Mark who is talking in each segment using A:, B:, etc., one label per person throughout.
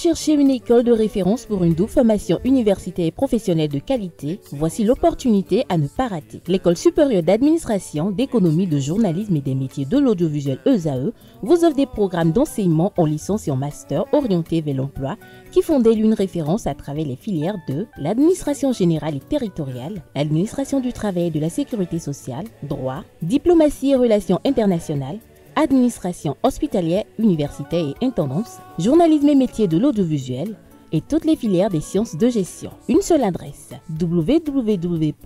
A: cherchez une école de référence pour une double formation universitaire et professionnelle de qualité? Voici l'opportunité à ne pas rater. L'École supérieure d'administration, d'économie, de journalisme et des métiers de l'audiovisuel ESAE vous offre des programmes d'enseignement en licence et en master orientés vers l'emploi qui font d'elle une référence à travers les filières de l'administration générale et territoriale, l'administration du travail et de la sécurité sociale, droit, diplomatie et relations internationales, administration hospitalière, universitaire et intendance, journalisme et métiers de l'audiovisuel et toutes les filières des sciences de gestion. Une seule adresse, www.esae.bj.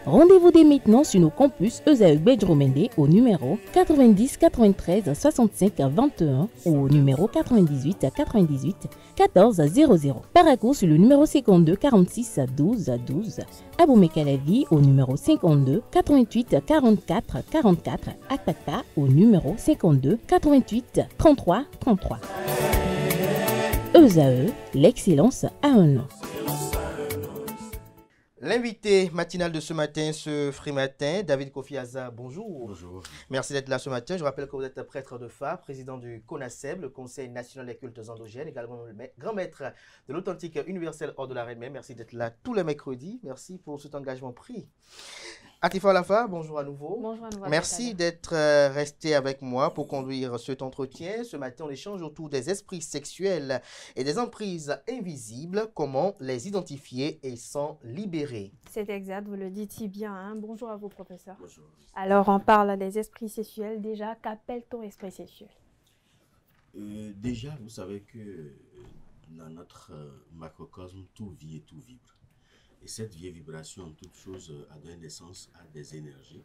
A: Rendez-vous dès maintenant sur nos campus ESAE Bedjromende au numéro 90 93 65 21 ou au numéro 98 98 14 00. Paracourt sur le numéro 52 46 12 12. Aboumé-Calavi au numéro 52 88 44 44. Akpakpa au numéro 52 88 33 33. ESAE, l'excellence a un nom.
B: L'invité matinal de ce matin, ce Free Matin, David Kofi Aza, bonjour.
C: Bonjour.
B: Merci d'être là ce matin. Je rappelle que vous êtes prêtre de phare, président du CONASEB, le Conseil national des cultes endogènes, également le grand maître de l'authentique universel hors de la Reine-Mère. Merci d'être là tous les mercredis. Merci pour cet engagement pris. Atifa Lafa, bonjour à nouveau.
D: Bonjour à nouveau.
B: Merci d'être resté avec moi pour conduire cet entretien. Ce matin, on échange autour des esprits sexuels et des emprises invisibles. Comment les identifier et s'en libérer?
D: C'est exact, vous le dites si bien. Hein. Bonjour à vous, professeur.
C: Bonjour.
D: Alors, on parle des esprits sexuels. Déjà, qu'appelle-t-on esprit sexuel?
C: Déjà, vous savez que dans notre macrocosme, tout vit et tout vibre. Et cette vieille vibration, en toute chose, a donné naissance à des énergies.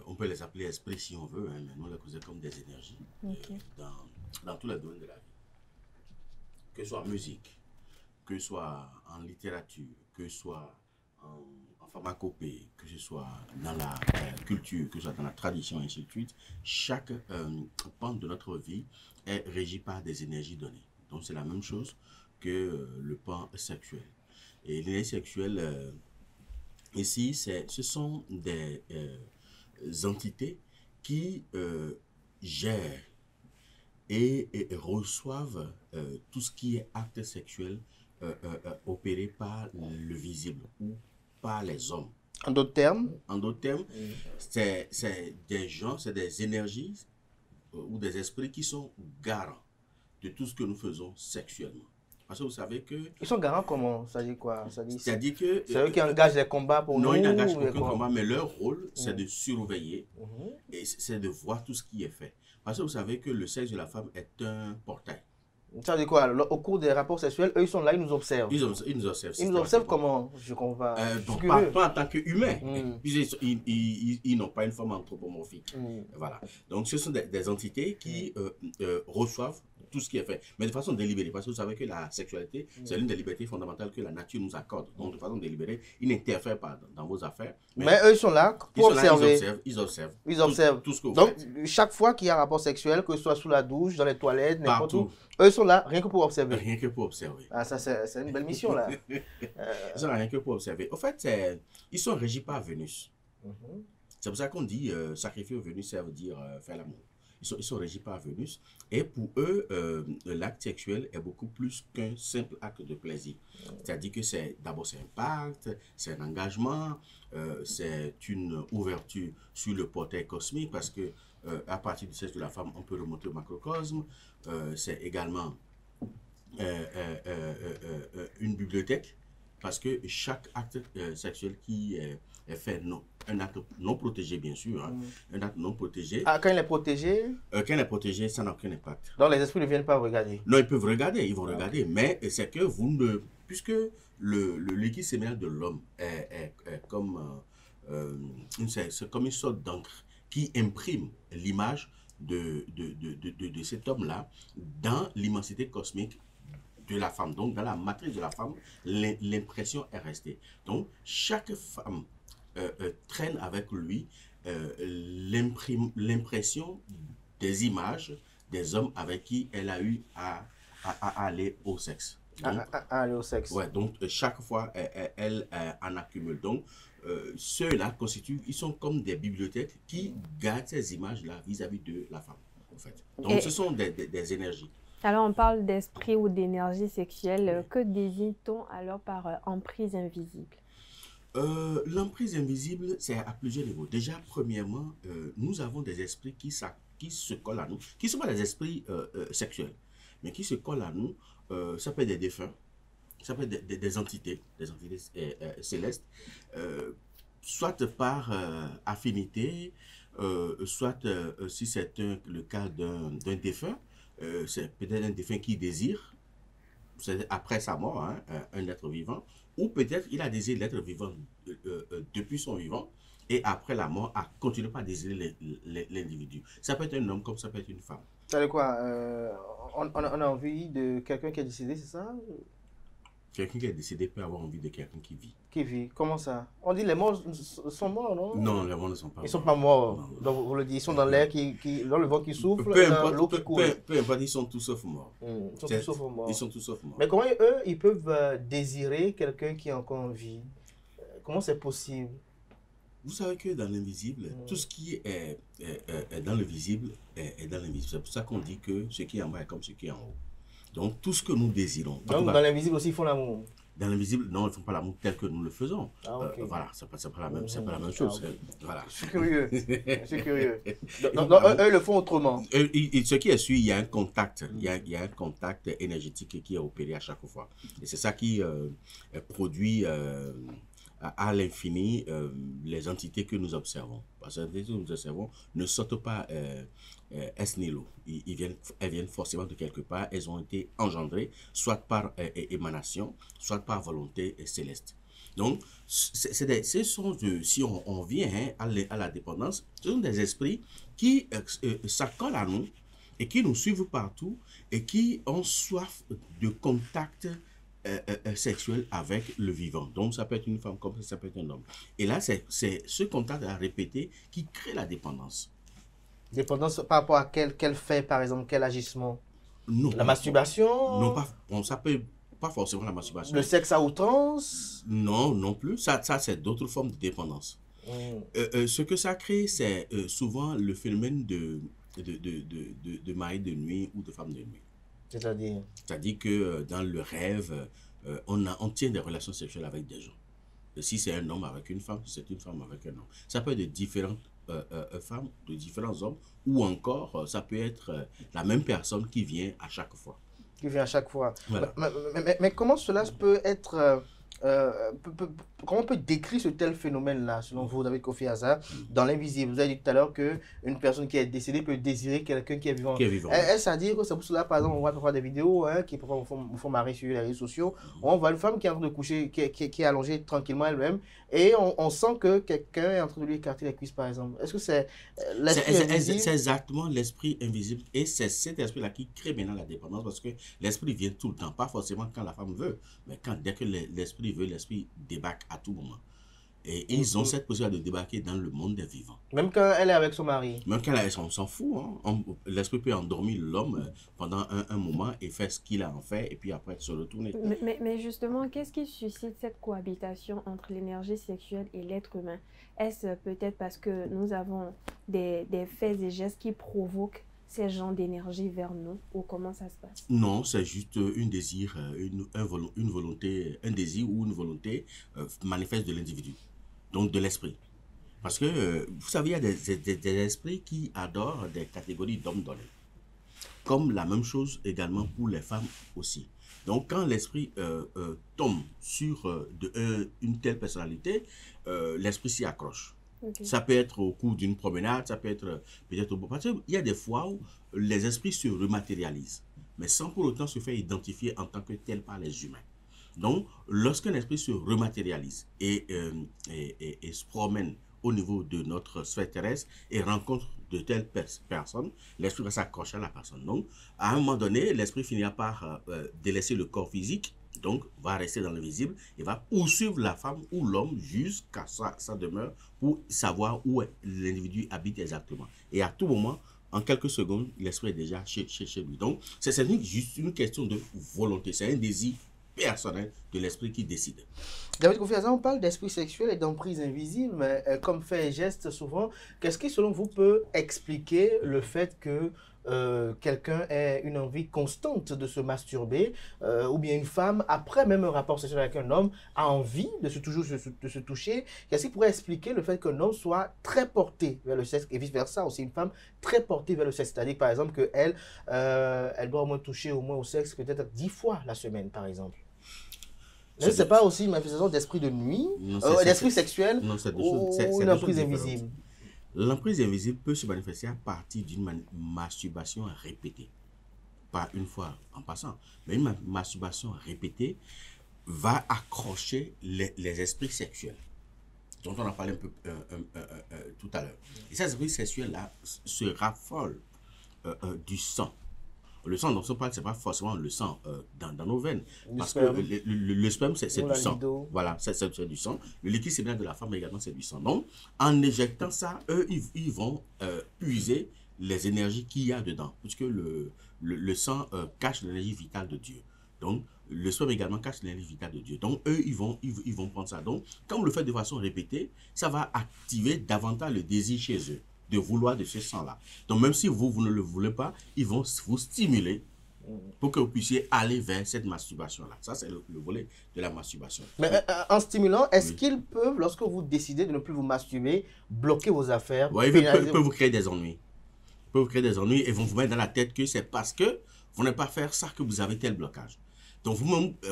C: On peut les appeler esprits si on veut, hein, mais nous les causons comme des énergies dans tous les domaines de la vie. Que ce soit en musique, que ce soit en littérature, que ce soit en pharmacopée, que ce soit dans la culture, que ce soit dans la tradition, et ainsi de suite, chaque pan de notre vie est régi par des énergies données. Donc c'est la même chose que le pan sexuel. Et l'énergie sexuelle, ici, ce sont des entités qui gèrent et reçoivent tout ce qui est acte sexuel opéré par le visible ou par les hommes.
B: En d'autres termes?
C: En d'autres termes, c'est des gens, c'est des énergies ou des esprits qui sont garants de tout ce que nous faisons sexuellement. Parce que vous savez que...
B: Ils sont garants comment? Ça dit quoi?
C: C'est-à-dire que...
B: C'est eux qui engagent les combats pour nous?
C: Non, ils n'engagent aucun combat, mais leur rôle, c'est de surveiller et c'est de voir tout ce qui est fait. Parce que vous savez que le sexe de la femme est un portail.
B: Ça veut dire quoi? Au cours des rapports sexuels, eux, ils sont là, ils nous observent.
C: Ils nous observent.
B: Ils nous observent comment? Je comprends.
C: Pas en tant qu'humains. Ils n'ont pas une forme anthropomorphique. Voilà. Donc, ce sont des entités qui reçoivent tout ce qui est fait, mais de façon délibérée, parce que vous savez que la sexualité, c'est l'une des libertés fondamentales que la nature nous accorde. Donc, de façon délibérée, ils n'interfèrent pas dans vos affaires.
B: Mais eux, ils sont là pour observer.
C: Ils observent.
B: Ils observent.
C: Tout ce que vous
B: Donc,
C: faites.
B: chaque fois qu'il y a un rapport sexuel, que ce soit sous la douche, dans les toilettes, n'importe où, eux sont là rien que pour observer.
C: Rien que pour observer.
B: Ah, ça, c'est une belle mission, là.
C: Ils sont là rien que pour observer. Au fait, ils sont régis par Vénus. C'est pour ça qu'on dit sacrifier aux Vénus, ça veut dire faire l'amour. Ils sont régis par Vénus. Et pour eux, l'acte sexuel est beaucoup plus qu'un simple acte de plaisir. C'est-à-dire que d'abord c'est un pacte, c'est un engagement, c'est une ouverture sur le portail cosmique parce que à partir du sexe de la femme, on peut remonter au macrocosme. C'est également une bibliothèque parce que chaque acte sexuel qui est fait, un acte non protégé bien sûr, hein, un acte non protégé.
B: Ah, quand il est protégé?
C: Quand il est protégé, ça n'a aucun impact.
B: Donc les esprits ne viennent pas regarder?
C: Non, ils peuvent regarder, ils vont regarder, mais c'est que vous ne... Puisque le liquide séminal de l'homme est comme, c'est comme une sorte d'encre qui imprime l'image de cet homme-là dans l'immensité cosmique de la femme. Donc, dans la matrice de la femme, l'impression est restée. Donc, chaque femme traîne avec lui l'impression des images des hommes avec qui elle a eu à aller au sexe. Donc,
B: aller au sexe.
C: Ouais, donc chaque fois, elle en accumule. Donc, ceux-là constituent, ils sont comme des bibliothèques qui gardent ces images-là vis-à-vis de la femme, en fait. Donc, ce sont des énergies.
D: Alors, on parle d'esprit ou d'énergie sexuelle. Que désigne-t-on alors par emprise invisible?
C: L'emprise invisible, c'est à plusieurs niveaux. Déjà, premièrement, nous avons des esprits qui se collent à nous, qui ne sont pas des esprits sexuels, mais qui se collent à nous. Ça peut être des défunts, ça peut être des entités célestes, soit par affinité, soit si c'est le cas d'un défunt, c'est peut-être un défunt qui désire, après sa mort, hein, un être vivant, ou peut-être il a désiré l'être vivant depuis son vivant, et après la mort, a continué par désirer l'individu. Ça peut être un homme comme ça peut être une femme.
B: Ça veut dire quoi? On a envie de quelqu'un qui est décédé, c'est ça?
C: Quelqu'un qui est décédé peut avoir envie de quelqu'un qui vit.
B: Qui vit? Comment ça? On dit les morts sont morts, non?
C: Non, les morts ne sont pas morts.
B: Ils ne sont pas morts.
C: Non.
B: Donc vous le dites, ils sont dans l'air, dans le vent qui souffle,
C: Peu
B: et dans
C: importe,
B: l'eau qui coule.
C: peu importe, ils sont tous sauf morts.
B: Ils sont tous sauf morts.
C: Ils sont tous sauf morts.
B: Mais comment eux, ils peuvent désirer quelqu'un qui est encore en vie? Comment c'est possible?
C: Vous savez que dans l'invisible, tout ce qui est dans le visible est dans l'invisible. C'est pour ça qu'on dit que ce qui est en bas est comme ce qui est en haut. Donc tout ce que nous désirons.
B: Donc dans l'invisible aussi, ils font l'amour.
C: Dans l'invisible, non, ils ne font pas l'amour tel que nous le faisons.
B: Ah, okay.
C: Voilà, c'est pas la même chose.
B: Okay.
C: Voilà.
B: Je suis curieux. Je suis curieux. Donc, eux le font autrement.
C: Ce qui est sûr, il y a un contact. Il y a un contact énergétique qui est opéré à chaque fois. Et c'est ça qui produit à l'infini les entités que nous observons. Parce que les entités que nous observons ne sortent pas es nihilo. Elles viennent forcément de quelque part. Elles ont été engendrées soit par émanation, soit par volonté céleste. Donc, ce sont si on vient à la dépendance, ce sont des esprits qui s'accolent à nous et qui nous suivent partout et qui ont soif de contact sexuel avec le vivant. Donc, ça peut être une femme comme ça peut être un homme. Et là, c'est ce contact à répéter qui crée la dépendance.
B: Dépendance par rapport à quel fait, par exemple, quel agissement?
C: Non.
B: La masturbation?
C: Non, ça peut pas forcément la masturbation.
B: Le sexe à outrance?
C: Non, non plus. Ça c'est d'autres formes de dépendance. Ce que ça crée, c'est souvent le phénomène de mari de nuit ou de femme de nuit.
B: C'est-à-dire?
C: C'est-à-dire que dans le rêve, on tient des relations sexuelles avec des gens. Si c'est un homme avec une femme, si c'est une femme avec un homme. Ça peut être de différentes femmes, de différents hommes, ou encore ça peut être la même personne qui vient à chaque fois.
B: Qui vient à chaque fois.
C: Voilà.
B: Mais comment cela peut être... comment on peut décrire ce tel phénomène-là, selon vous, David Kofi Azar, dans l'invisible? Vous avez dit tout à l'heure qu'une personne qui est décédée peut désirer quelqu'un qui est vivant. Est-ce à dire que c'est pour cela, par exemple, on voit parfois des vidéos qui parfois me font marrer sur les réseaux sociaux, on voit une femme qui est en train de coucher, qui est allongée tranquillement elle-même, et on sent que quelqu'un est en train de lui écarter les cuisses, par exemple. Est-ce que c'est l'esprit invisible?
C: C'est exactement l'esprit invisible, et c'est cet esprit-là qui crée maintenant la dépendance, parce que l'esprit vient tout le temps, pas forcément quand la femme veut, mais dès que l'esprit veut, l'esprit débarque à tout moment. Et ils ont cette possibilité de débarquer dans le monde des vivants.
B: Même quand elle est avec son mari.
C: Même quand on s'en fout. Hein. L'esprit peut endormir l'homme pendant un moment et faire ce qu'il a en fait, et puis après se retourner.
D: Mais justement, qu'est-ce qui suscite cette cohabitation entre l'énergie sexuelle et l'être humain? Est-ce peut-être parce que nous avons des faits et gestes qui provoquent ces genres d'énergie vers nous, ou comment ça se passe? Non,
C: c'est juste un désir, une volonté, un désir ou une volonté manifeste de l'individu, donc de l'esprit. Parce que, vous savez, il y a des esprits qui adorent des catégories d'hommes donnés. Comme la même chose également pour les femmes aussi. Donc, quand l'esprit tombe sur une telle personnalité, l'esprit s'y accroche. Okay. Ça peut être au cours d'une promenade, ça peut être peut-être au bout. Parce qu'il y a des fois où les esprits se rematérialisent, mais sans pour autant se faire identifier en tant que tel par les humains. Donc, lorsqu'un esprit se rematérialise et se promène au niveau de notre sphère terrestre et rencontre de telles personnes, l'esprit va s'accrocher à la personne. Donc, à un moment donné, l'esprit finira par délaisser le corps physique, donc va rester dans le visible et va poursuivre la femme ou l'homme jusqu'à sa demeure pour savoir où l'individu habite exactement. Et à tout moment, en quelques secondes, l'esprit est déjà chez lui. Donc, c'est juste une question de volonté. C'est un désir personnel de l'esprit qui décide.
B: David Kofi Azar, on parle d'esprit sexuel et d'emprise invisible, mais comme fait et geste souvent, qu'est-ce qui, selon vous, peut expliquer le fait que quelqu'un ait une envie constante de se masturber, ou bien une femme, après même un rapport sexuel avec un homme, a envie de de se toucher. Qu'est-ce qui pourrait expliquer le fait qu'un homme soit très porté vers le sexe et vice-versa aussi, une femme très portée vers le sexe? C'est-à-dire, par exemple, qu'elle elle doit au moins toucher au sexe peut-être 10 fois la semaine, par exemple. Est-ce que c'est pas aussi une manifestation d'esprit de nuit, d'esprit sexuel, ou une emprise invisible?
C: L'emprise invisible peut se manifester à partir d'une masturbation répétée. Pas une fois en passant, mais une masturbation répétée va accrocher les esprits sexuels, dont on a parlé un peu tout à l'heure. Et ces esprits sexuels-là se raffolent du sang. Le sang dont on parle, ce n'est pas forcément le sang dans nos veines. Parce que le sperme, c'est du sang. Voilà, c'est du sang. Le liquide séminal de la femme également, c'est du sang. Donc, en éjectant ça, eux, ils vont puiser les énergies qu'il y a dedans. Puisque le sang cache l'énergie vitale de Dieu. Donc, le sperme également cache l'énergie vitale de Dieu. Donc, eux, ils vont prendre ça. Donc, quand on le fait de façon répétée, ça va activer davantage le désir chez eux de vouloir de ce sang-là. Donc, même si vous ne le voulez pas, ils vont vous stimuler pour que vous puissiez aller vers cette masturbation-là. Ça, c'est le volet de la masturbation.
B: Mais en stimulant, est-ce qu'ils peuvent, lorsque vous décidez de ne plus vous masturber, bloquer vos affaires?
C: Oui, ils peuvent vous créer des ennuis. Ils peuvent vous créer des ennuis et vont vous mettre dans la tête que c'est parce que vous n'allez pas faire ça que vous avez tel blocage. Donc,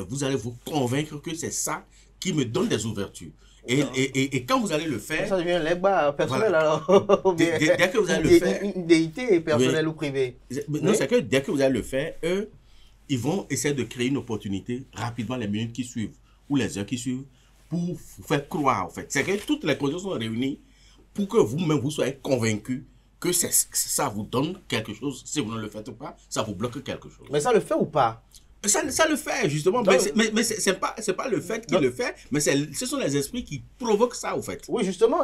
C: vous allez vous convaincre que c'est ça qui me donne des ouvertures. Et quand vous allez le faire...
B: Ça devient un legba personnel, voilà. Alors.
C: Dès que vous allez le faire...
B: Une déité personnelle ou privée.
C: Non, c'est que dès que vous allez le faire, eux, ils vont essayer de créer une opportunité rapidement les minutes qui suivent ou les heures qui suivent pour vous faire croire, en fait. C'est que toutes les conditions sont réunies pour que vous-même vous soyez convaincus que ça vous donne quelque chose. Si vous ne le faites pas, ça vous bloque quelque chose.
B: Mais ça le fait ou pas?
C: Ça le fait, justement. Donc, mais ce n'est pas le fait qu'il le fait, mais ce sont les esprits qui provoquent ça, au fait.
B: Oui, justement,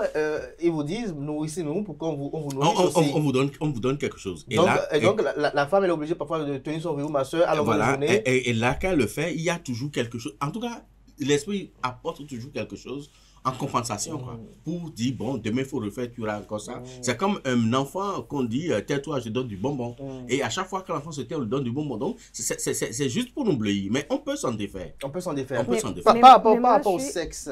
B: ils vous disent, nourrissez-nous pour qu'on vous nourrisse aussi.
C: On vous donne quelque chose.
B: Donc, la femme, elle est obligée parfois de tenir son verrou, ma soeur, à l'envers de la journée.
C: Et là, quand elle le fait, il y a toujours quelque chose. En tout cas, l'esprit apporte toujours quelque chose en compensation, quoi, pour dire, bon, demain, il faut refaire, tu auras encore ça. C'est comme un enfant qu'on dit, tais-toi, je te donne du bonbon. Et à chaque fois que l'enfant se tait, on lui donne du bonbon. Donc, c'est juste pour nous bleuir, mais on peut s'en défaire.
B: On peut s'en défaire.
C: Par
B: rapport au sexe,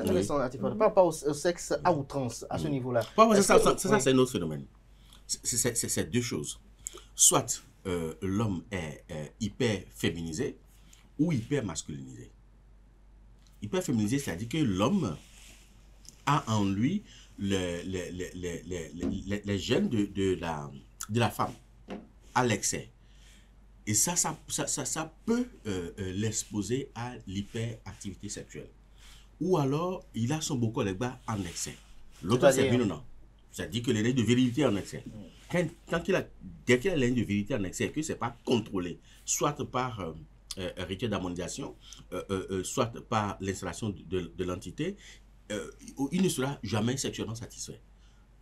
B: par rapport au sexe à outrance, à ce niveau-là.
C: Ça, c'est un autre phénomène. C'est deux choses. Soit l'homme est hyper féminisé ou hyper masculinisé. Hyper féminisé, c'est-à-dire que l'homme a en lui les gènes de la femme à l'excès. Et ça peut l'exposer à l'hyperactivité sexuelle. Ou alors, il a son beaucoup les bas en excès. L'autre, c'est non. C'est-à-dire que l'énergie de virilité en excès. Dès qu'il a l'énergie de virilité en excès, que ce n'est pas contrôlé, soit par rituel d'harmonisation, soit par l'installation de l'entité, il ne sera jamais sexuellement satisfait.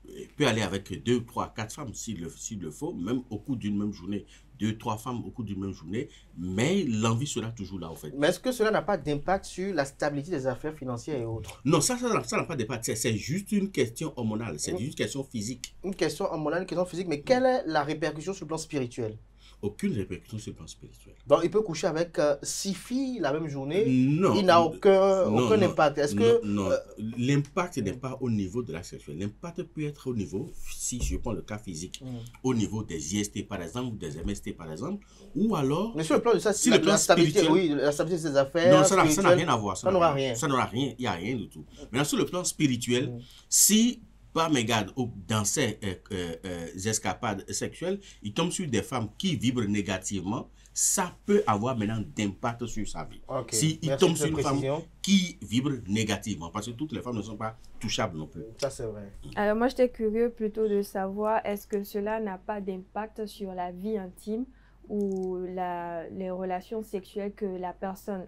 C: Il peut aller avec 2, 3, 4 femmes s'il le faut, même au cours d'une même journée, 2, 3 femmes au cours d'une même journée, mais l'envie sera toujours là, en fait.
B: Mais est-ce que cela n'a pas d'impact sur la stabilité des affaires financières et autres?
C: Non, ça n'a pas d'impact. C'est juste une question hormonale, c'est juste une question physique.
B: Une question hormonale, une question physique, mais quelle est la répercussion sur le plan spirituel?
C: Aucune répercussion sur le plan spirituel.
B: Donc, il peut coucher avec 6 filles la même journée?
C: Non.
B: Il n'a aucun impact. Est-ce que...
C: Non, l'impact n'est pas au niveau de la sexuelle. L'impact peut être au niveau, si je prends le cas physique, au niveau des IST par exemple, ou des MST par exemple, ou alors...
B: Mais sur le plan de ça, si la stabilité, la stabilité de ses affaires...
C: Non, ça n'a rien à voir.
B: Ça n'aura rien.
C: Ça n'aura rien, il n'y a rien du tout. Maintenant, sur le plan spirituel, si... par mégarde ou dans ces escapades sexuelles, il tombe sur des femmes qui vibrent négativement, ça peut avoir maintenant d'impact sur sa vie.
B: Okay.
C: Si il tombe sur une femme qui vibre négativement, parce que toutes les femmes ne sont pas touchables non plus.
B: Ça, c'est vrai.
D: Alors moi, j'étais curieux plutôt de savoir, est-ce que cela n'a pas d'impact sur la vie intime ou les relations sexuelles que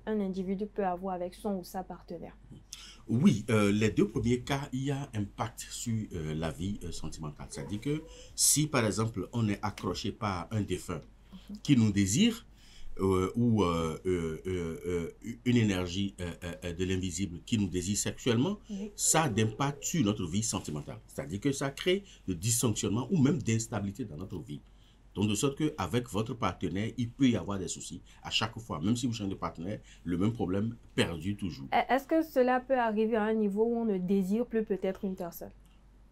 D: un individu peut avoir avec son ou sa partenaire?
C: Oui, les deux premiers cas, il y a impact sur la vie sentimentale. C'est-à-dire que si, par exemple, on est accroché par un défunt qui nous désire ou une énergie de l'invisible qui nous désire sexuellement, ça a d'impact sur notre vie sentimentale. C'est-à-dire que ça crée le dysfonctionnement ou même d'instabilité dans notre vie. Donc, de sorte qu'avec votre partenaire, il peut y avoir des soucis à chaque fois. Même si vous changez de partenaire, le même problème perdure toujours.
D: Est-ce que cela peut arriver à un niveau où on ne désire plus peut-être une personne?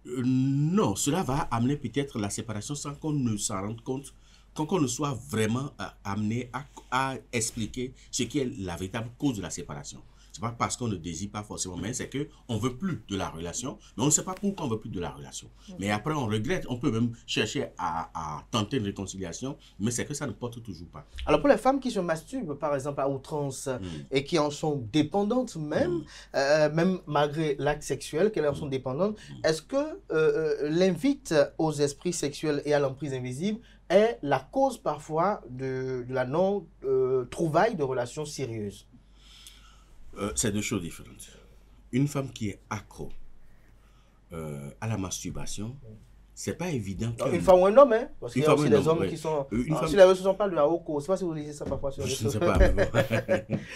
C: Non, cela va amener peut-être la séparation sans qu'on ne s'en rende compte, qu'on ne soit vraiment amené à expliquer ce qui est la véritable cause de la séparation. Ce n'est pas parce qu'on ne désire pas forcément, mais c'est qu'on ne veut plus de la relation, mais on ne sait pas pourquoi on ne veut plus de la relation. Mais après, on regrette, on peut même chercher à tenter une réconciliation, mais c'est que ça ne porte toujours pas.
B: Alors pour les femmes qui se masturbent, par exemple, à outrance, et qui en sont dépendantes même, même malgré l'acte sexuel, qu'elles en sont dépendantes, est-ce que l'invite aux esprits sexuels et à l'emprise invisible est la cause parfois de la non-trouvaille de relations sérieuses?
C: C'est deux choses différentes. Une femme qui est accro à la masturbation, c'est pas évident.
B: Une femme ou un homme, hein? Parce qu'il y a aussi des hommes qui sont. Si les hommes parlent de la haut cours, je ne sais pas si vous lisez ça parfois sur les
C: réseaux. Je ne sais pas.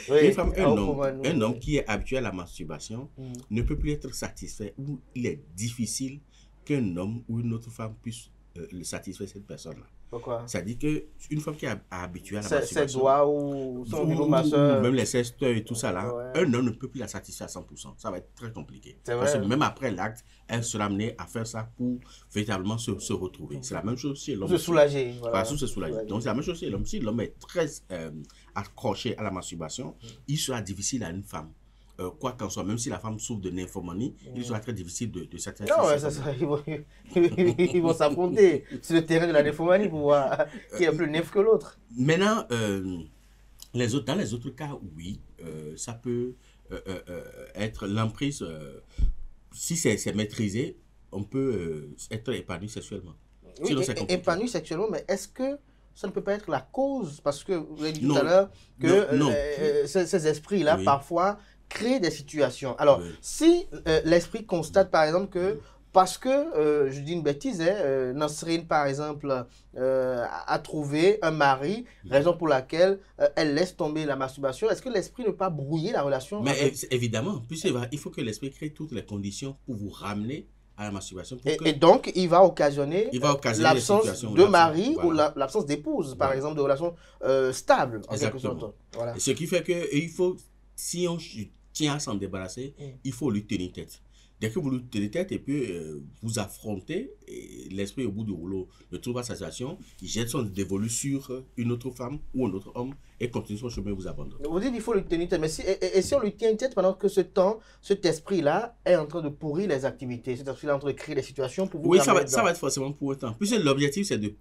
C: Oui, une femme, un homme qui est habitué à la masturbation ne peut plus être satisfait, ou il est difficile qu'un homme ou une autre femme puisse le satisfaire cette personne-là.
B: Pourquoi?
C: C'est-à-dire qu'une femme qui est habituée à la masturbation,
B: ses doigts ou son vibromasseur,
C: même les sextoys et tout ça là, un homme ne peut plus la satisfaire à 100%. Ça va être très compliqué. Parce que même après l'acte, elle sera amenée à faire ça pour véritablement se retrouver. C'est la même chose chez l'homme.
B: Se soulager.
C: Voilà. Se soulager. Donc c'est la même chose chez l'homme. Si l'homme est très accroché à la masturbation, il sera difficile à une femme. Quoi qu'en soit, même si la femme souffre de nymphomanie, il sera très difficile de satisfaire.
B: Non, ils vont s'affronter sur le terrain de la nymphomanie pour voir qui est plus nymphe que l'autre.
C: Maintenant, dans les autres cas, oui, ça peut être l'emprise. Si c'est maîtrisé, on peut être épanoui sexuellement.
B: Oui, épanoui sexuellement, mais est-ce que ça ne peut pas être la cause? Parce que vous avez dit tout à l'heure que ces esprits-là, parfois, créer des situations. Alors, si l'esprit constate, par exemple, que parce que, je dis une bêtise, Nasrine, par exemple, a trouvé un mari, raison pour laquelle elle laisse tomber la masturbation, est-ce que l'esprit ne peut pas brouiller la relation?
C: Mais évidemment, il faut que l'esprit crée toutes les conditions pour vous ramener à la masturbation.
B: Et donc, il va occasionner l'absence de mari ou l'absence d'épouse, par exemple, de relations stables, en quelque sorte.
C: Voilà. Ce qui fait que il faut, si on tient à s'en débarrasser, il faut lui tenir tête. Dès que vous lui tenez tête et puis vous affrontez, l'esprit au bout du rouleau ne trouve pas sa situation, il jette son dévolu sur une autre femme ou un autre homme et continue son chemin et vous abandonne.
B: Vous dites qu'il faut lui tenir tête, mais si on lui tient tête pendant que cet esprit-là est en train de pourrir les activités, cet esprit-là est en train de créer des situations pour vous.
C: Oui, ça va être forcément pour autant. Puisque l'objectif c'est de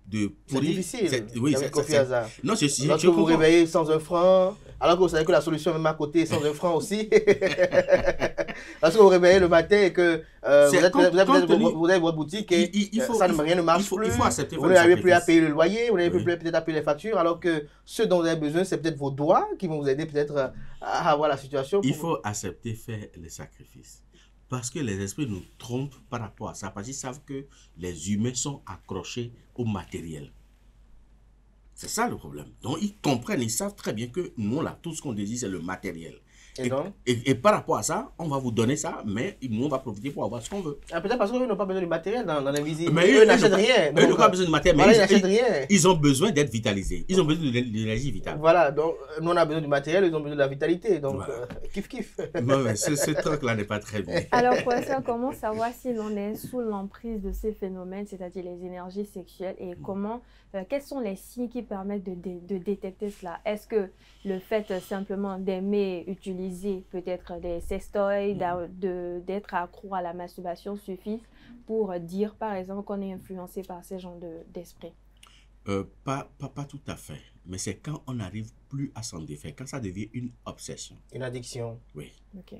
C: pourrir.
B: C'est difficile.
C: Oui,
B: c'est hasard.
C: Non,
B: lorsque vous vous réveillez sans un franc, alors que vous savez que la solution est même à côté, sans un franc aussi. Lorsque vous vous réveillez le matin et que vous avez votre boutique et rien ne marche plus,
C: il faut accepter
B: vous n'avez plus à payer le loyer, vous n'avez plus peut-être à payer les factures, alors que ce dont vous avez besoin, c'est peut-être vos doigts qui vont vous aider peut-être à avoir la situation.
C: Il faut accepter faire les sacrifices. Parce que les esprits nous trompent par rapport à ça. Parce qu'ils savent que les humains sont accrochés au matériel. C'est ça le problème. Donc ils comprennent, ils savent très bien que nous, là, tout ce qu'on désire, c'est le matériel. Et par rapport à ça, on va vous donner ça, mais nous, on va profiter pour avoir ce qu'on veut.
B: Peut-être parce qu'eux n'ont pas besoin du matériel dans l'invisible.
C: Mais
B: eux n'achètent rien.
C: Eux n'ont pas besoin de matériel, mais
B: ils n'achètent rien.
C: Ils ont besoin d'être vitalisés. Ils ont besoin de l'énergie vitale.
B: Voilà, donc nous, on a besoin du matériel, ils ont besoin de la vitalité. Donc, kiff.
C: Non, mais ce truc-là n'est pas très bien.
D: Alors, professeur, comment savoir si l'on est sous l'emprise de ces phénomènes, c'est-à-dire les énergies sexuelles, et quels sont les signes qui permettent de détecter cela? Est-ce que le fait simplement d'aimer utiliser peut-être des sextoys, d'être accro à la masturbation suffit pour dire par exemple qu'on est influencé par ces genres d'esprit?
C: Pas tout à fait, mais c'est quand on n'arrive plus à s'en défaire, quand ça devient une obsession.
B: Une addiction.
C: Oui.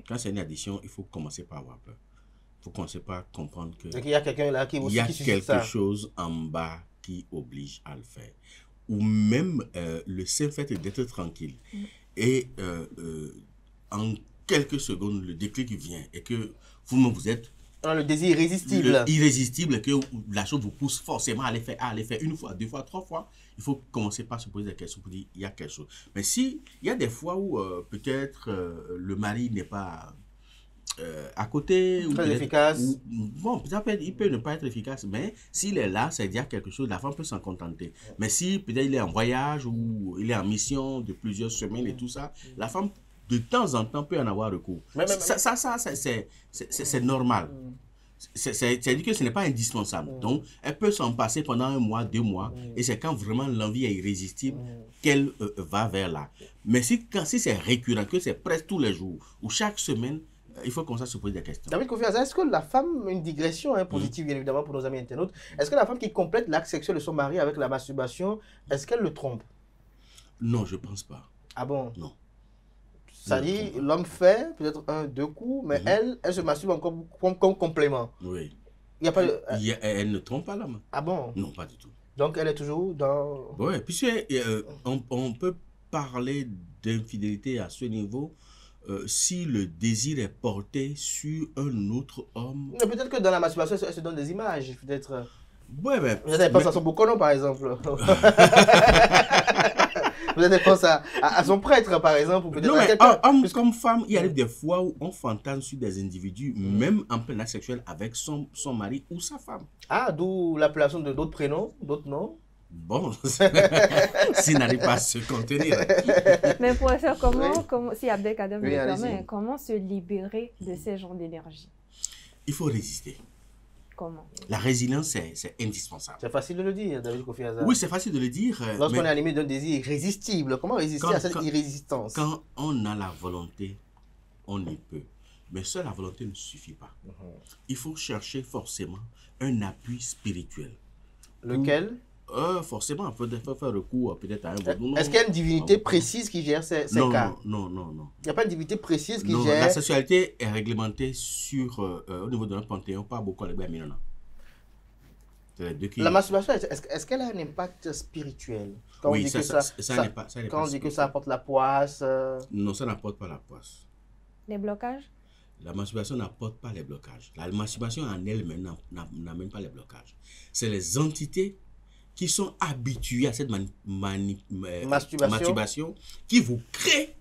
C: Quand c'est une addiction, il faut commencer par avoir peur. Il faut commencer par comprendre que
B: il y a quelqu'un là qui
C: il y a quelque chose en bas qui oblige à le faire. Ou même le seul fait d'être tranquille. Et en quelques secondes, le déclic vient et que vous êtes...
B: le désir irrésistible.
C: Irrésistible, que la chose vous pousse forcément à les faire une fois, deux fois, trois fois. Il faut commencer par se poser des questions pour dire il y a quelque chose. Mais si il y a des fois où peut-être le mari n'est pas à côté...
B: Très efficace.
C: Bon, il peut ne pas être efficace, mais s'il est là, c'est dire quelque chose, la femme peut s'en contenter. Mais si peut-être il est en voyage ou il est en mission de plusieurs semaines et tout ça, la femme, de temps en temps, peut en avoir recours. C'est normal. C'est-à-dire que ce n'est pas indispensable. Donc, elle peut s'en passer pendant 1 mois, 2 mois, et c'est quand vraiment l'envie est irrésistible qu'elle va vers là. Mais si c'est récurrent, que c'est presque tous les jours ou chaque semaine, il faut qu'on se pose des questions.
B: David Kofi Aza, est-ce que la femme, une digression positive bien évidemment pour nos amis internautes, est-ce que la femme qui complète l'acte sexuel de son mari avec la masturbation, est-ce qu'elle le trompe?
C: Non, je ne pense pas.
B: Ah bon?
C: Non.
B: Ça dit, l'homme fait peut-être 1, 2 coups, mais elle se masturbe encore comme complément.
C: Oui.
B: Il y a pas
C: elle ne trompe pas l'homme.
B: Ah bon?
C: Non, pas du tout.
B: Donc elle est toujours dans...
C: Oui, puisque on peut parler d'infidélité à ce niveau si le désir est porté sur un autre homme.
B: Mais peut-être que dans la masturbation, elle se donne des images, peut-être...
C: Ouais, mais...
B: Peut-être elle pense à son Bokono, par exemple. Peut-être elle pense à son prêtre, par exemple. Ou
C: non, mais homme comme femme, il arrive des fois où on fantasme sur des individus, même en plein acte sexuel avec son mari ou sa femme.
B: Ah, d'où l'appellation de d'autres prénoms, d'autres noms.
C: Bon, s'il n'arrive pas à se contenir.
D: Mais pour faire comment si Abdelkader me
B: Oui,
D: permet, comment se libérer de ces genres d'énergie?
C: Il faut résister.
D: Comment?
C: La résilience, c'est indispensable.
B: C'est facile de le dire, David Kofi Aza.
C: Oui, c'est facile de le dire.
B: Lorsqu'on est animé d'un désir irrésistible, comment résister à cette irrésistance?
C: Quand on a la volonté, on y peut. Mais seule la volonté ne suffit pas. Il faut chercher forcément un appui spirituel.
B: Lequel?
C: Forcément, il faut faire recours peut-être à un vaudou.
B: Est-ce qu'il y a une divinité précise qui gère ces cas?
C: Non.
B: Il n'y a pas une divinité précise qui
C: non,
B: gère...
C: La sexualité est réglementée au niveau de notre panthéon par beaucoup de Minona.
B: La masturbation, est-ce qu'elle a un impact spirituel? Quand
C: oui,
B: on dit
C: ça n'est pas.
B: Quand on dit que ça apporte la poisse...
C: Non, ça n'apporte pas la poisse.
D: Les blocages?
C: La masturbation n'apporte pas les blocages. La masturbation en elle-même n'amène pas les blocages. C'est les entités qui sont habitués à cette masturbation qui vous crée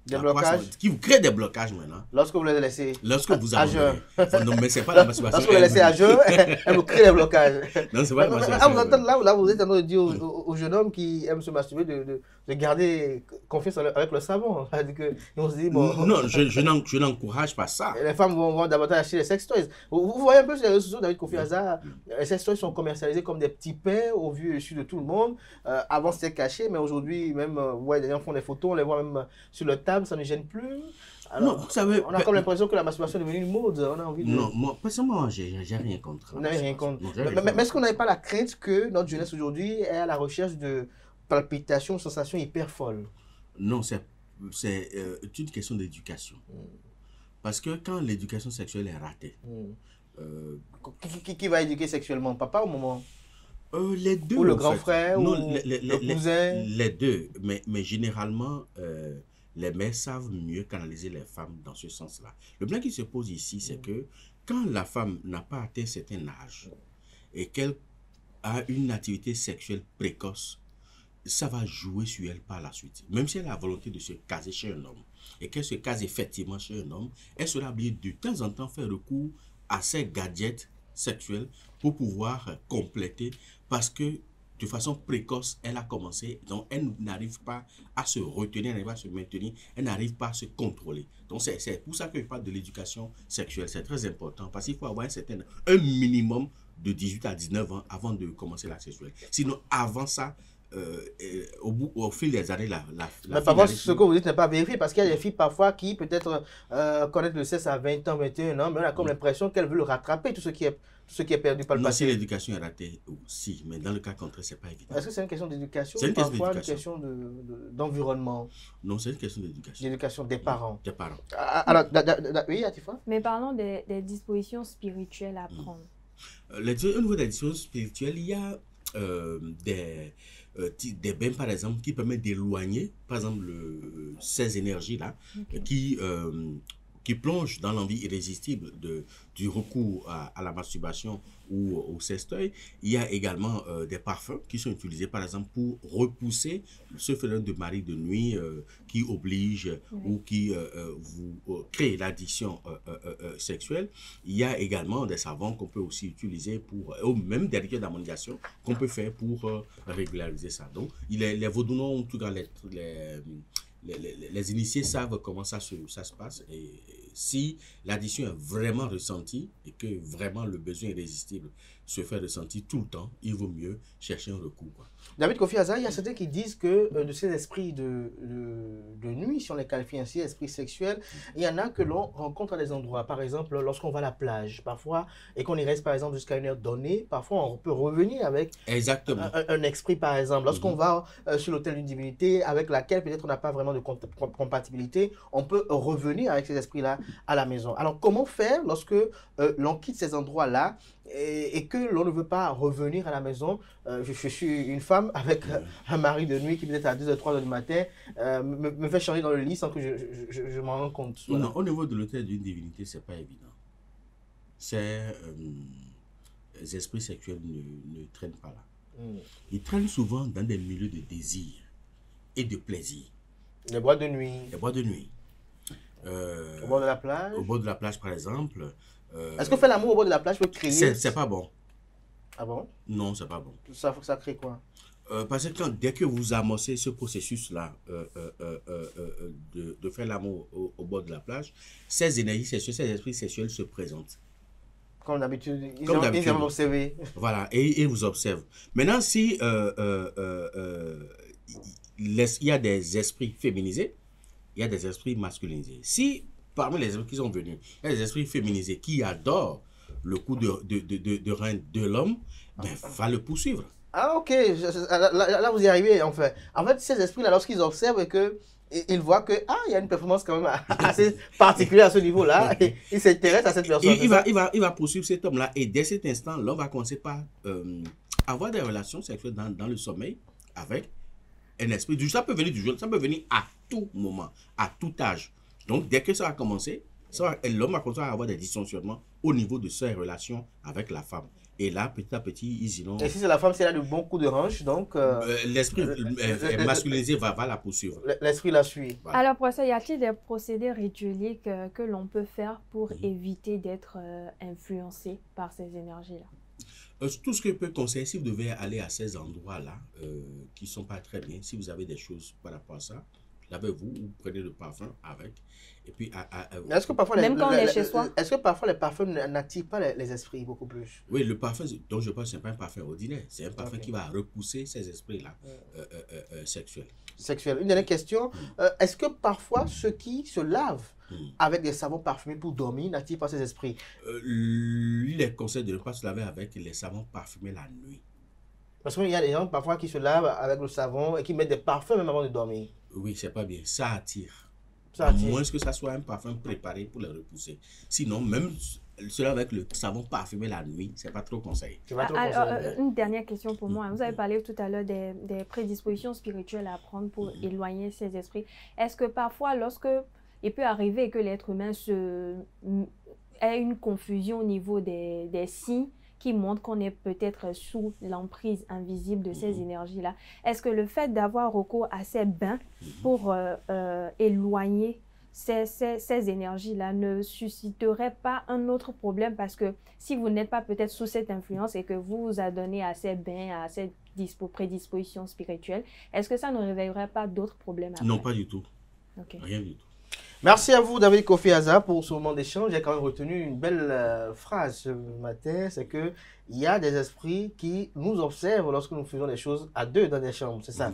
B: des blocages.
C: Qui vous crée des blocages maintenant.
B: Lorsque vous les laissez
C: à jeun. Non, mais c'est pas la masturbation.
B: Lorsque vous les laissez à jeun, elle vous crée des blocages.
C: Non, c'est pas la masturbation.
B: Là, vous êtes en train de dire au jeune homme qui aime se masturber de garder confiance avec le savon. On se dit, bon,
C: non, je n'encourage pas ça.
B: Les femmes vont davantage acheter les sex toys. Vous voyez un peu sur les réseaux sociaux, David Kofi Aza, les sex toys sont commercialisés comme des petits pains au vu et su de tout le monde. Avant, c'était caché, mais aujourd'hui, même, les gens font des photos, on les voit même sur le table, ça ne gêne plus. Alors, non, vous savez, on a comme l'impression que la masturbation est devenue une mode. On a envie de...
C: Non, moi, personnellement, j'ai rien contre.
B: Vous n'avez rien contre. Mais est-ce qu'on n'avait pas la crainte que notre jeunesse aujourd'hui est à la recherche de palpitations, sensations hyper folles?
C: Non, c'est une question d'éducation. Parce que quand l'éducation sexuelle est ratée...
B: Qui va éduquer sexuellement? Papa au moment?
C: Les deux.
B: Ou le grand frère?
C: Non,
B: ou le cousin?
C: Les deux. Mais généralement, les mères savent mieux canaliser les femmes dans ce sens-là. Le problème qui se pose ici, c'est que quand la femme n'a pas atteint un certain âge et qu'elle a une activité sexuelle précoce, ça va jouer sur elle par la suite. Même si elle a la volonté de se caser chez un homme et qu'elle se case effectivement chez un homme, elle sera obligée de temps en temps faire recours à ces gadgets sexuels pour pouvoir compléter parce que de façon précoce, elle a commencé, donc elle n'arrive pas à se retenir, elle n'arrive pas à se maintenir, elle n'arrive pas à se contrôler. Donc c'est pour ça que je parle de l'éducation sexuelle, c'est très important parce qu'il faut avoir un minimum de 18 à 19 ans avant de commencer la sexuelle. Sinon, avant ça, au fil des années,
B: mais parfois, ce que vous dites n'est pas vérifié parce qu'il y a des filles parfois qui peut-être connaissent le sexe à 20 ans, 21 ans, mais on a comme l'impression qu'elles veulent rattraper tout ce qui est perdu par le passé.
C: Non, si l'éducation est ratée, si, mais dans le cas contraire, c'est pas évident.
B: Est-ce que c'est une question d'éducation
C: ou
B: parfois une question d'environnement?
C: Non, c'est une question d'éducation.
B: D'éducation des parents.
C: Des parents.
B: Alors, oui, Atifa?
D: Mais parlons des dispositions spirituelles à prendre.
C: Au niveau des dispositions spirituelles, il y a des bains, par exemple, qui permettent d'éloigner, par exemple, ces énergies-là, qui qui plongent dans l'envie irrésistible du recours à la masturbation ou au sextoy. Il y a également des parfums qui sont utilisés par exemple pour repousser ce phénomène de mari de nuit qui oblige ou qui vous crée l'addiction sexuelle. Il y a également des savons qu'on peut aussi utiliser pour, ou même des liquides d'harmonisation qu'on peut faire pour régulariser ça. Donc, les vaudounos, en tout cas les initiés savent comment ça se passe, et si l'addition est vraiment ressentie et que vraiment le besoin irrésistible se fait ressentir tout le temps, il vaut mieux chercher un recours, quoi.
B: David Kofi Aza, il y a certains qui disent que de ces esprits de nuit, si on les qualifie ainsi, esprits sexuels, il y en a que l'on rencontre à des endroits. Par exemple, lorsqu'on va à la plage, parfois, et qu'on y reste par exemple jusqu'à une heure donnée, parfois on peut revenir avec un esprit, par exemple. Lorsqu'on va sur l'autel d'une divinité avec laquelle peut-être on n'a pas vraiment de compatibilité, on peut revenir avec ces esprits-là à la maison. Alors, comment faire lorsque l'on quitte ces endroits-là et que l'on ne veut pas revenir à la maison? Je suis une femme avec un mari de nuit qui peut-être à 2h, 3h du matin me fait changer dans le lit sans que je m'en rende compte. Voilà.
C: Non, au niveau de l'autel d'une divinité, c'est pas évident. Les esprits sexuels ne traînent pas là. Ils traînent souvent dans des milieux de désir et de plaisir.
B: Les boîtes de nuit.
C: Les boîtes de nuit.
B: Au bord de la plage.
C: Au bord de la plage, par exemple.
B: Est-ce que faire l'amour au bord de la plage peut créer...
C: C'est pas bon.
B: Ah bon?
C: Non, c'est pas bon.
B: Ça crée quoi?
C: Parce que dès que vous amorcez ce processus-là de faire l'amour au bord de la plage, ces énergies sexuelles, ces esprits sexuels se présentent.
B: Comme d'habitude, ils ont observé.
C: Voilà, et ils vous observent. Maintenant, si il y a des esprits féminisés, il y a des esprits masculinisés. Si parmi les esprits qui sont venus, il y a des esprits féminisés qui adorent le coup de rein de l'homme, ben, va le poursuivre.
B: Ah ok, là vous y arrivez en fait. En fait, ces esprits-là, lorsqu'ils observent et qu'ils voient que il y a une performance quand même assez particulière à ce niveau-là, ils s'intéressent à cette personne.
C: Il va poursuivre cet homme-là, et dès cet instant, l'homme va commencer par avoir des relations sexuelles dans le sommeil avec un esprit. Ça peut venir du jour, ça peut venir à tout moment, à tout âge. Donc, dès que ça va commencer, l'homme va commencer à avoir des dysfonctionnements au niveau de ses relations avec la femme. Et là, petit à petit, ils iront...
B: Et si c'est la femme, si elle a de bons coups de hanche, donc...
C: l'esprit masculinisé va la poursuivre.
B: L'esprit la suit.
D: Voilà. Alors pour ça, y a-t-il des procédés rituels que l'on peut faire pour éviter d'être influencé par ces énergies-là?
C: Tout ce que je peux conseiller, si vous devez aller à ces endroits-là, qui ne sont pas très bien, si vous avez des choses par rapport à ça, lavez-vous ou prenez le parfum avec. Et puis,
B: est-ce que parfois
D: même quand on est chez soi,
B: est-ce que parfois les parfums n'attirent pas les esprits beaucoup plus?
C: Oui, le parfum dont je parle, ce n'est pas un parfum ordinaire. C'est un parfum qui va repousser ces esprits-là sexuels.
B: Une dernière question. Est-ce que parfois ceux qui se lavent avec des savons parfumés pour dormir n'attirent pas ces esprits?
C: Il est conseillé de ne pas se laver avec les savons parfumés la nuit.
B: Parce qu'il y a des gens parfois qui se lavent avec le savon et qui mettent des parfums même avant de dormir.
C: Oui, c'est pas bien. Ça attire.
B: À
C: moins que ça soit un parfum préparé pour les repousser. Sinon, même cela avec le savon parfumé la nuit, c'est pas trop conseillé.
D: Une dernière question pour moi. Vous avez parlé tout à l'heure des prédispositions spirituelles à prendre pour éloigner ces esprits. Est-ce que parfois, il peut arriver que l'être humain ait une confusion au niveau des signes qui montrent qu'on est peut-être sous l'emprise invisible de ces énergies-là. Est-ce que le fait d'avoir recours à ces bains pour éloigner ces énergies-là ne susciterait pas un autre problème? Parce que si vous n'êtes pas peut-être sous cette influence et que vous vous adonnez à ces bains, à ces prédispositions spirituelles, est-ce que ça ne réveillerait pas d'autres problèmes après?
C: Non, pas du tout.
D: Okay.
C: Rien du tout.
B: Merci à vous, David Kofi Aza, pour ce moment d'échange. J'ai quand même retenu une belle phrase ce matin, c'est que il y a des esprits qui nous observent lorsque nous faisons des choses à deux dans des chambres, c'est ça.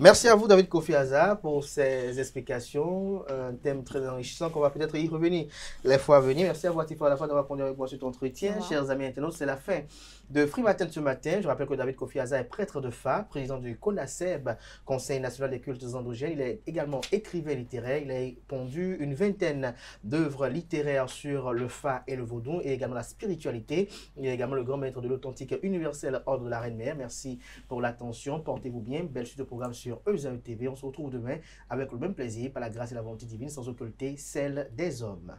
B: Merci à vous, David Kofi Aza, pour ces explications, un thème très enrichissant qu'on va peut-être y revenir les fois à venir. Merci à vous, Atifa, à la fois d'avoir répondu avec moi sur cet entretien. Chers amis internautes, c'est la fin de Free Matin ce matin. Je rappelle que David Kofi Aza est prêtre de Fa, président du CONASEB, Conseil national des cultes endogènes. Il est également écrivain littéraire. Il a pondu une vingtaine d'œuvres littéraires sur le Fa et le Vaudou et également la spiritualité. Il est également le grand maître de l'authentique universel ordre de la Reine-Mère. Merci pour l'attention. Portez-vous bien. Belle suite de programme sur ESAE TV. On se retrouve demain avec le même plaisir, par la grâce et la volonté divine, sans occulter celle des hommes.